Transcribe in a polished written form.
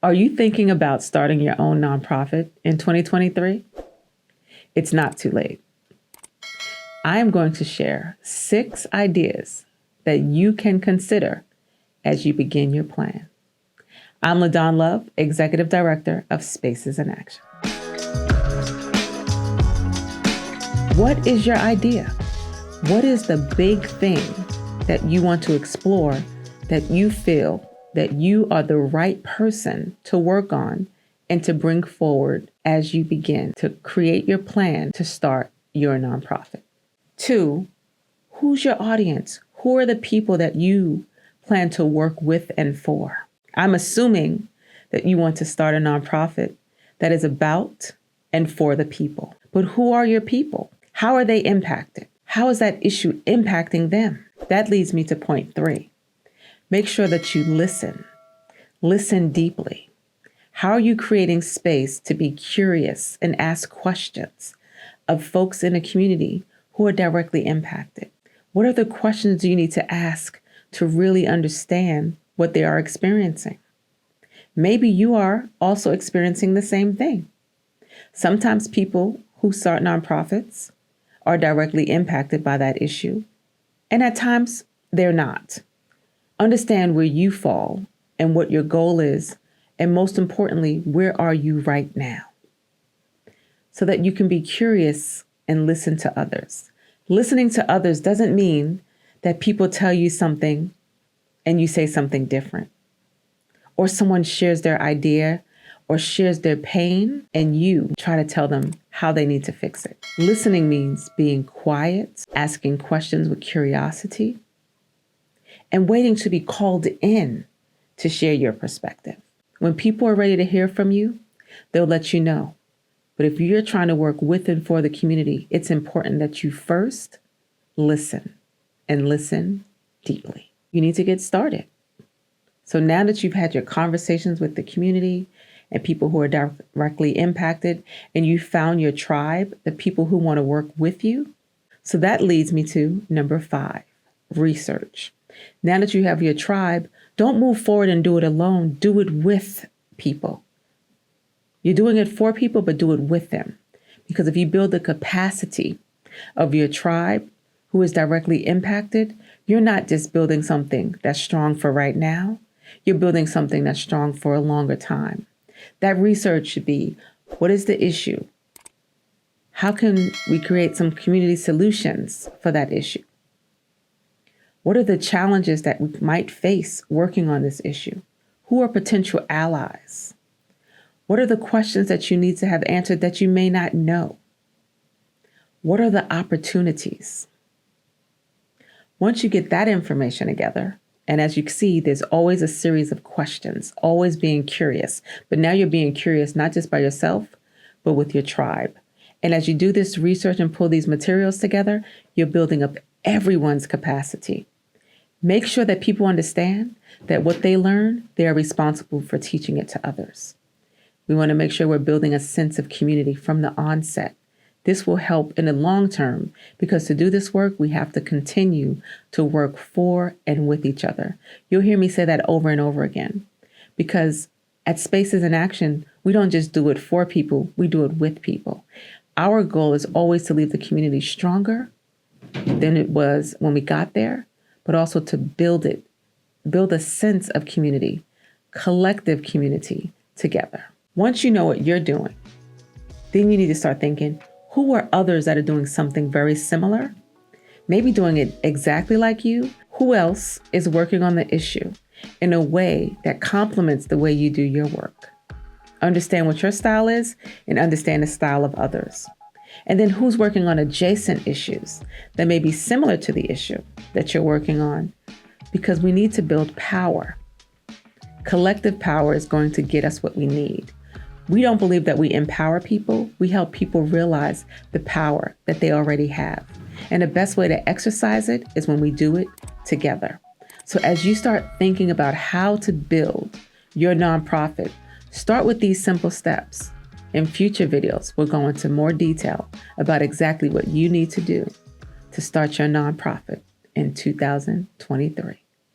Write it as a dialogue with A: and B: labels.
A: Are you thinking about starting your own nonprofit in 2023? It's not too late. I am going to share 6 ideas that you can consider as you begin your plan. I'm LaDawn Love, Executive Director of Spaces in Action. What is your idea? What is the big thing that you want to explore that you feel that you are the right person to work on and to bring forward as you begin to create your plan to start your nonprofit? 2, who's your audience? Who are the people that you plan to work with and for? I'm assuming that you want to start a nonprofit that is about and for the people. But who are your people? How are they impacted? How is that issue impacting them? That leads me to point 3. Make sure that you listen. Listen deeply. How are you creating space to be curious and ask questions of folks in the community who are directly impacted? What are the questions you need to ask to really understand what they are experiencing? Maybe you are also experiencing the same thing. Sometimes people who start nonprofits are directly impacted by that issue, and at times they're not. Understand where you fall and what your goal is, and most importantly, where are you right now? So that you can be curious and listen to others. Listening to others doesn't mean that people tell you something and you say something different, or someone shares their idea or shares their pain and you try to tell them how they need to fix it. Listening means being quiet, asking questions with curiosity, and waiting to be called in to share your perspective. When people are ready to hear from you, they'll let you know. But if you're trying to work with and for the community, it's important that you first listen and listen deeply. You need to get started. So now that you've had your conversations with the community and people who are directly impacted, and you found your tribe, the people who want to work with you. So that leads me to number 5, research. Now that you have your tribe, don't move forward and do it alone. Do it with people. You're doing it for people, but do it with them. Because if you build the capacity of your tribe who is directly impacted, you're not just building something that's strong for right now. You're building something that's strong for a longer time. That research should be, what is the issue? How can we create some community solutions for that issue? What are the challenges that we might face working on this issue? Who are potential allies? What are the questions that you need to have answered that you may not know? What are the opportunities? Once you get that information together, and as you can see, there's always a series of questions, always being curious. But now you're being curious, not just by yourself, but with your tribe. And as you do this research and pull these materials together, you're building up everyone's capacity. Make sure that people understand that what they learn, they are responsible for teaching it to others. We want to make sure we're building a sense of community from the onset. This will help in the long term because to do this work, we have to continue to work for and with each other. You'll hear me say that over and over again because at Spaces in Action, we don't just do it for people, we do it with people. Our goal is always to leave the community stronger than it was when we got there, but also to build a sense of community, collective community together. Once you know what you're doing, then you need to start thinking, who are others that are doing something very similar? Maybe doing it exactly like you. Who else is working on the issue in a way that complements the way you do your work? Understand what your style is and understand the style of others. And then who's working on adjacent issues that may be similar to the issue that you're working on? Because we need to build power. Collective power is going to get us what we need. We don't believe that we empower people. We help people realize the power that they already have. And the best way to exercise it is when we do it together. So as you start thinking about how to build your nonprofit, start with these simple steps. In future videos, we'll go into more detail about exactly what you need to do to start your nonprofit in 2023.